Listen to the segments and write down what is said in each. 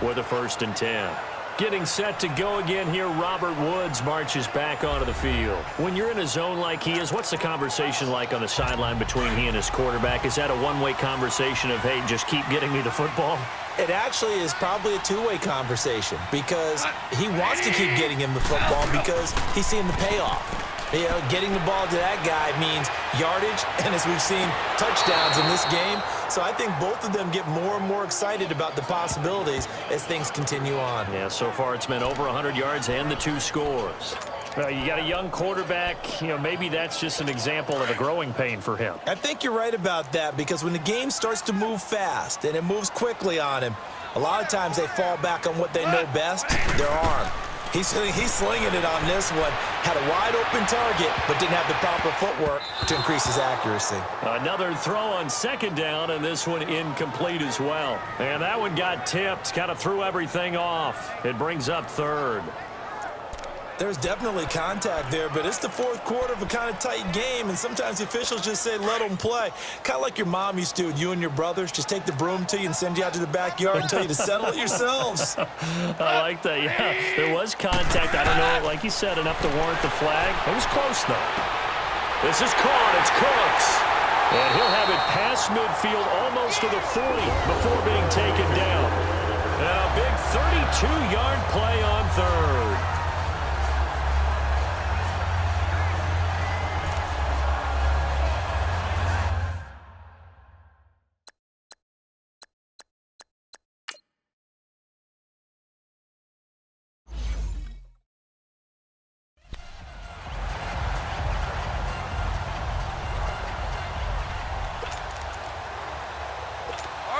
with a 1st and 10. Getting set to go again here, Robert Woods marches back onto the field. When you're in a zone like he is, what's the conversation like on the sideline between he and his quarterback? Is that a one-way conversation of, hey, just keep getting me the football? It actually is probably a two-way conversation because he wants to keep getting him the football because he's seeing the payoff. You know, getting the ball to that guy means yardage, and as we've seen, touchdowns in this game. So I think both of them get more and more excited about the possibilities as things continue on. Yeah, so far it's been over 100 yards and the 2 scores. Well, you got a young quarterback. You know, maybe that's just an example of a growing pain for him. I think you're right about that because when the game starts to move fast and it moves quickly on him, a lot of times they fall back on what they know best, their arm. He's slinging it on this one. Had a wide-open target, but didn't have the proper footwork to increase his accuracy. Another throw on 2nd down, and this one incomplete as well. And that one got tipped, kind of threw everything off. It brings up 3rd. There's definitely contact there, but it's the 4th quarter of a kind of tight game, and sometimes the officials just say, let them play. Kind of like your mom used to, you and your brothers, just take the broom to you and send you out to the backyard and tell you to settle it yourselves. I like that, yeah. There was contact. I don't know, like you said, enough to warrant the flag. It was close, though. This is caught. It's Cooks. And he'll have it past midfield almost to the 40 before being taken down. Now, a big 32-yard play on 3rd.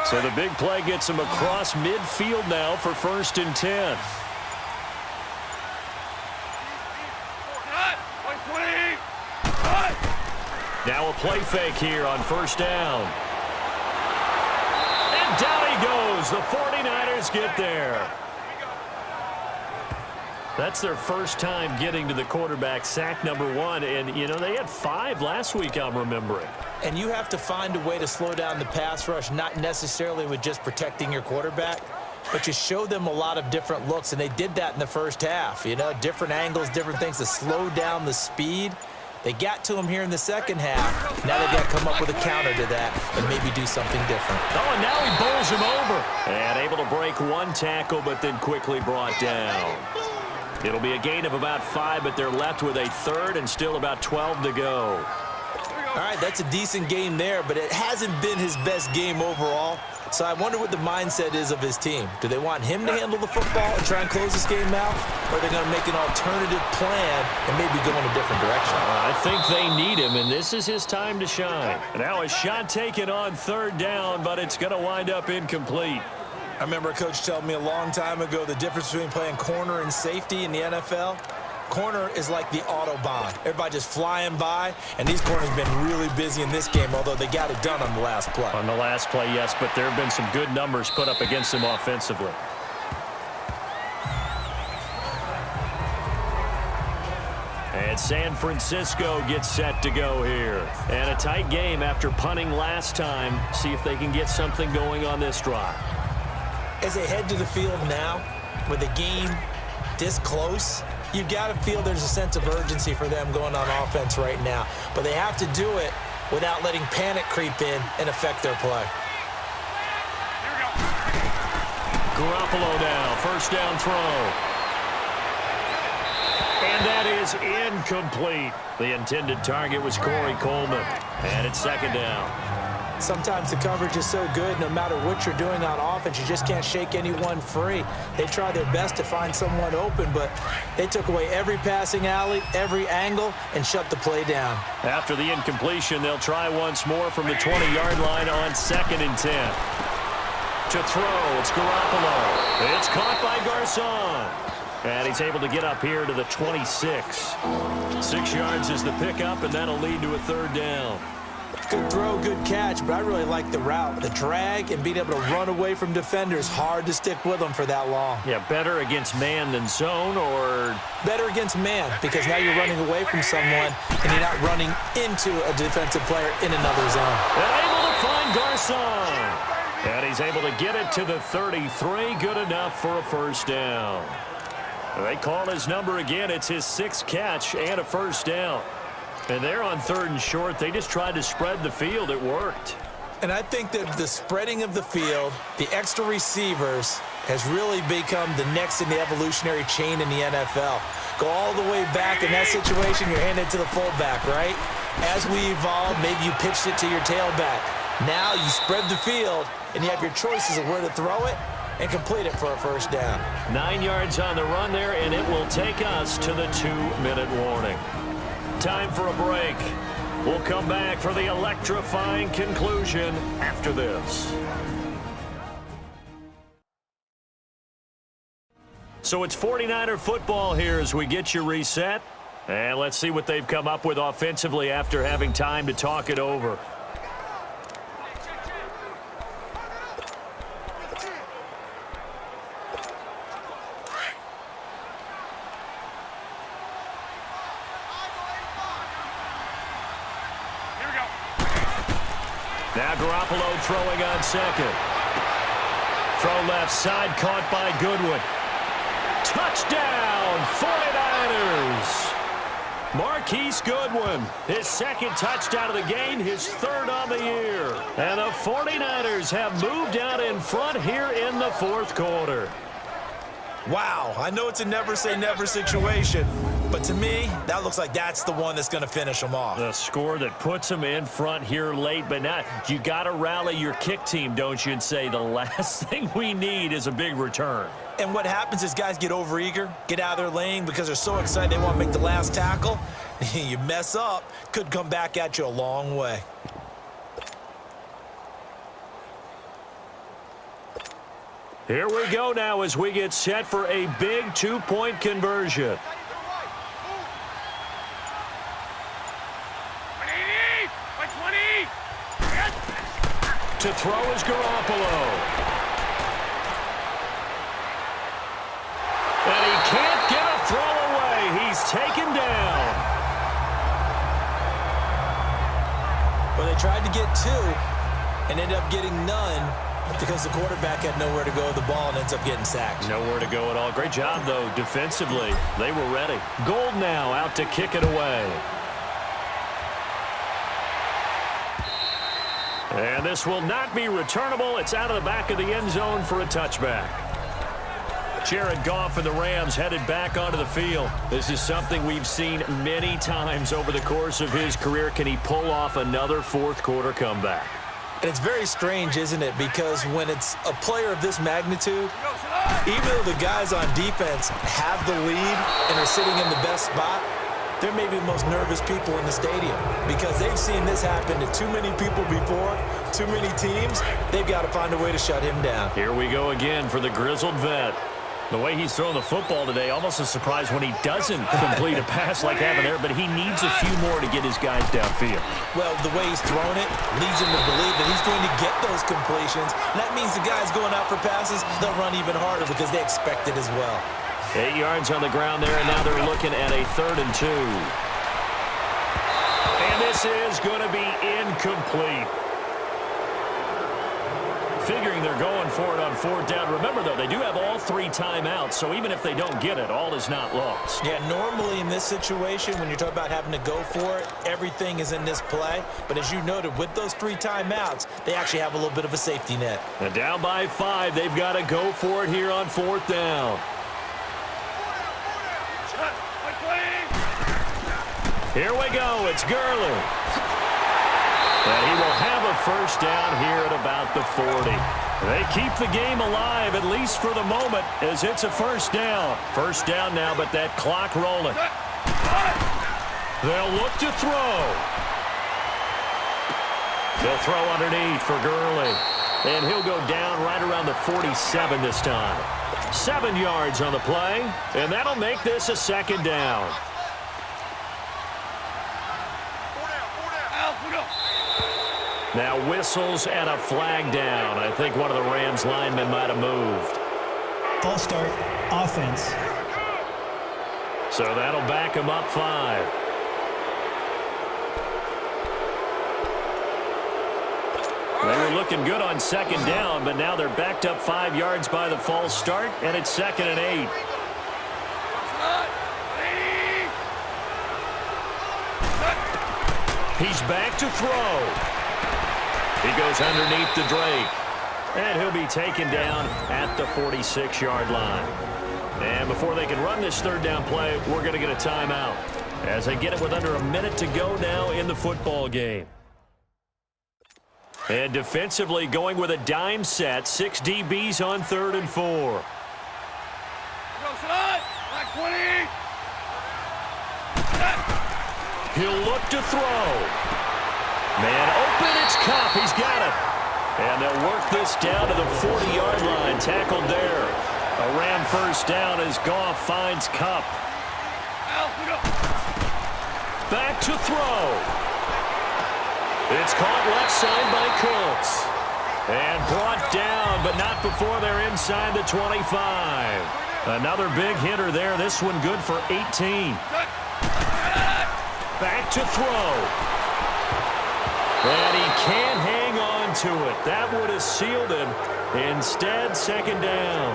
So the big play gets him across midfield now for 1st and 10. Now a play fake here on 1st down. And down he goes. The 49ers get there. That's their first time getting to the quarterback, sack number 1. And, you know, they had 5 last week, I'm remembering. And you have to find a way to slow down the pass rush, not necessarily with just protecting your quarterback, but you show them a lot of different looks, and they did that in the first half. You know, different angles, different things to slow down the speed. They got to him here in the second half. Now they've got to come up with a counter to that and maybe do something different. Oh, and now he bowls him over. And able to break 1 tackle, but then quickly brought down. It'll be a gain of about 5, but they're left with a 3rd and still about 12 to go. All right, that's a decent game there, but it hasn't been his best game overall. So I wonder what the mindset is of his team. Do they want him to handle the football and try and close this game out? Or are they going to make an alternative plan and maybe go in a different direction? I think they need him, and this is his time to shine. Now a shot taken on 3rd down, but it's going to wind up incomplete. I remember a coach telling me a long time ago the difference between playing corner and safety in the NFL. Corner is like the Autobahn. Everybody just flying by, and these corners have been really busy in this game, although they got it done on the last play. On the last play, yes, but there have been some good numbers put up against them offensively. And San Francisco gets set to go here. And a tight game after punting last time. See if they can get something going on this drive. As they head to the field now, with the game this close, you've got to feel there's a sense of urgency for them going on offense right now. But they have to do it without letting panic creep in and affect their play. Garoppolo now, 1st down throw. And that is incomplete. The intended target was Corey Coleman. And it's 2nd down. Sometimes the coverage is so good, no matter what you're doing on offense, you just can't shake anyone free. They try their best to find someone open, but they took away every passing alley, every angle, and shut the play down. After the incompletion, they'll try once more from the 20-yard line on 2nd and 10. To throw, it's Garoppolo. It's caught by Garcon. And he's able to get up here to the 26. 6 yards is the pickup, and that'll lead to a 3rd down. Good throw, good catch, but I really like the route. The drag and being able to run away from defenders, hard to stick with them for that long. Yeah, better against man than zone, or? Better against man, because now you're running away from someone and you're not running into a defensive player in another zone. And able to find Garcon. And he's able to get it to the 33. Good enough for a first down. They call his number again. It's his 6th catch and a first down. And they're on 3rd and short. They just tried to spread the field. It worked. And I think that the spreading of the field, the extra receivers, has really become the next in the evolutionary chain in the NFL. Go all the way back in that situation, you're handed to the fullback, right? As we evolve, maybe you pitched it to your tailback. Now you spread the field, and you have your choices of where to throw it and complete it for a first down. 9 yards on the run there, and it will take us to the 2-minute warning. Time for a break. We'll come back for the electrifying conclusion after this. So it's 49er football here as we get you reset. And let's see what they've come up with offensively after having time to talk it over. Now Garoppolo throwing on second. Throw left side, caught by Goodwin. Touchdown, 49ers! Marquise Goodwin, his 2nd touchdown of the game, his 3rd on the year. And the 49ers have moved out in front here in the 4th quarter. Wow, I know it's a never-say-never situation, but to me, that looks like that's the one that's going to finish them off. The score that puts them in front here late, but not. You got to rally your kick team, don't you, and say the last thing we need is a big return. And what happens is guys get overeager, get out of their lane because they're so excited they want to make the last tackle. You mess up, could come back at you a long way. Here we go now as we get set for a big 2-point conversion. To throw is Garoppolo. And he can't get a throw away. He's taken down. Well, they tried to get 2 and ended up getting none because the quarterback had nowhere to go with the ball and ends up getting sacked. Nowhere to go at all. Great job, though, defensively. They were ready. Gold now out to kick it away. And this will not be returnable. It's out of the back of the end zone for a touchback. Jared Goff and the Rams headed back onto the field. This is something we've seen many times over the course of his career. Can he pull off another 4th quarter comeback? And it's very strange, isn't it? Because when it's a player of this magnitude, even though the guys on defense have the lead and are sitting in the best spot, they're maybe the most nervous people in the stadium because they've seen this happen to too many people before, too many teams. They've got to find a way to shut him down. Here we go again for the grizzled vet. The way he's throwing the football today, almost a surprise when he doesn't complete a pass like having there, but he needs a few more to get his guys downfield. Well, the way he's throwing it leads him to believe that he's going to get those completions. And that means the guys going out for passes, they'll run even harder because they expect it as well. 8 yards on the ground there, and now they're looking at a 3rd and 2. And this is going to be incomplete. Figuring they're going for it on 4th down. Remember, though, they do have all 3 timeouts, so even if they don't get it, all is not lost. Yeah, normally in this situation, when you're talking about having to go for it, everything is in this play. But as you noted, with those 3 timeouts, they actually have a little bit of a safety net. And down by 5, they've got to go for it here on 4th down. Here we go. It's Gurley. And he will have a first down here at about the 40. They keep the game alive, at least for the moment, as it's a first down. First down now, but that clock rolling. They'll look to throw. They'll throw underneath for Gurley. And he'll go down right around the 47 this time. 7 yards on the play, and that'll make this a second down. Now whistles and a flag down. I think one of the Rams linemen might have moved. False start, offense. So that'll back him up 5. They were looking good on second down, but now they're backed up 5 yards by the false start, and it's 2nd and 8. He's back to throw. He goes underneath to Drake. And he'll be taken down at the 46-yard line. And before they can run this 3rd down play, we're going to get a timeout as they get it with under a minute to go now in the football game. And defensively going with a dime set, 6 DBs on 3rd and 4. He'll look to throw. Man open, it's Cup. He's got it. And they'll work this down to the 40-yard line. Tackled there. A Ram first down as Goff finds Cup. Back to throw. It's caught left side by Cooks. And brought down, but not before they're inside the 25. Another big hitter there. This one good for 18. Back to throw. And he can't hang on to it. That would have sealed him. Instead, 2nd down.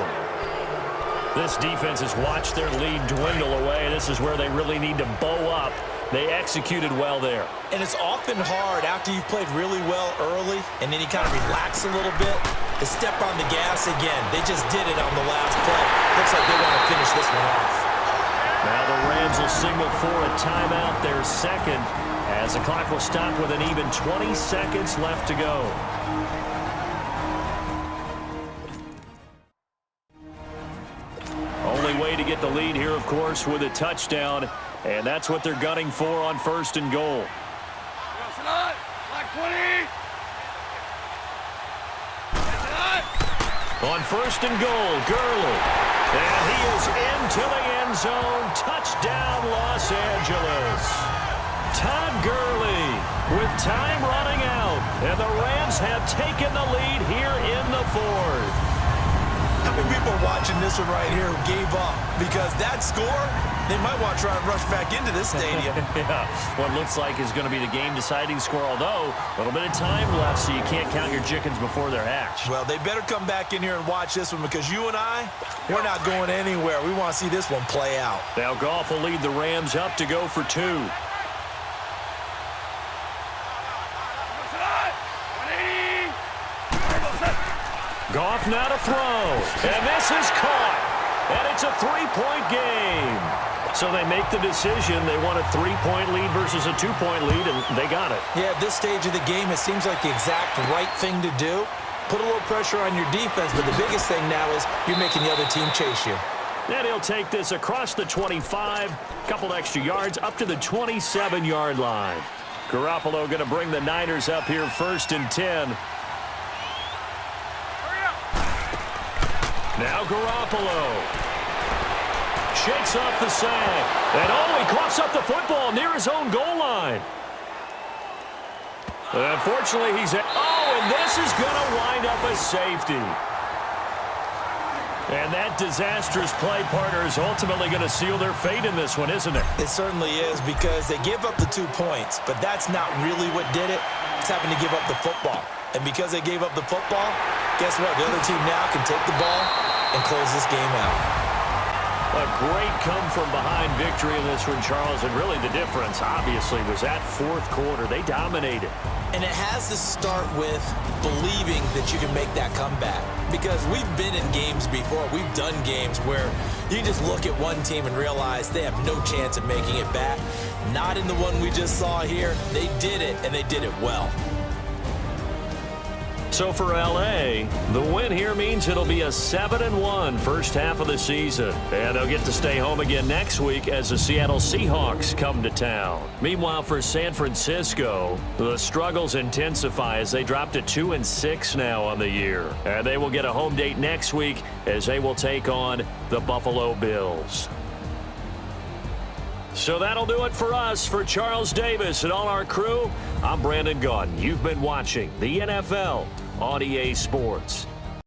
This defense has watched their lead dwindle away. This is where they really need to bow up. They executed well there. And it's often hard after you've played really well early and then you kind of relax a little bit to step on the gas again. They just did it on the last play. Looks like they want to finish this one off. Now the Rams will signal for a timeout, their 2nd, as the clock will stop with an even 20 seconds left to go. Only way to get the lead here, of course, with a touchdown, and that's what they're gunning for on 1st and goal. On 1st and goal, Gurley. And he is into the end zone. Touchdown, Los Angeles. Todd Gurley with time running out. And the Rams have taken the lead here in the 4th. How many people watching this one right here who gave up? Because that score, they might want to try and rush back into this stadium. Yeah, what looks like is going to be the game-deciding score, although a little bit of time left, so you can't count your chickens before they're hatched. Well, they better come back in here and watch this one because you and I, we're not going anywhere. We want to see this one play out. Now Goff will lead the Rams up to go for 2. Goff now to throw, and this is caught, and it's a 3-point game. So they make the decision. They want a 3-point lead versus a 2-point lead, and they got it. Yeah, at this stage of the game, it seems like the exact right thing to do. Put a little pressure on your defense, but the biggest thing now is you're making the other team chase you. And he'll take this across the 25, couple extra yards, up to the 27-yard line. Garoppolo going to bring the Niners up here 1st and 10. Now Garoppolo shakes off the sack. And he coughs up the football near his own goal line. Unfortunately, and this is going to wind up a safety. And that disastrous play partner is ultimately going to seal their fate in this one, isn't it? It certainly is because they give up the 2 points, but that's not really what did it. It's having to give up the football. And because they gave up the football, guess what? The other team now can take the ball and close this game out. A great come-from-behind victory in this one, Charles. And really the difference, obviously, was that 4th quarter. They dominated. And it has to start with believing that you can make that comeback. Because we've been in games before. We've done games where you just look at one team and realize they have no chance of making it back. Not in the one we just saw here. They did it, and they did it well. So for L.A., the win here means it'll be a 7-1 first half of the season. And they'll get to stay home again next week as the Seattle Seahawks come to town. Meanwhile, for San Francisco, the struggles intensify as they drop to 2-6 now on the year. And they will get a home date next week as they will take on the Buffalo Bills. So that'll do it for us. For Charles Davis and all our crew, I'm Brandon Gaudin. You've been watching the NFL on EA Sports.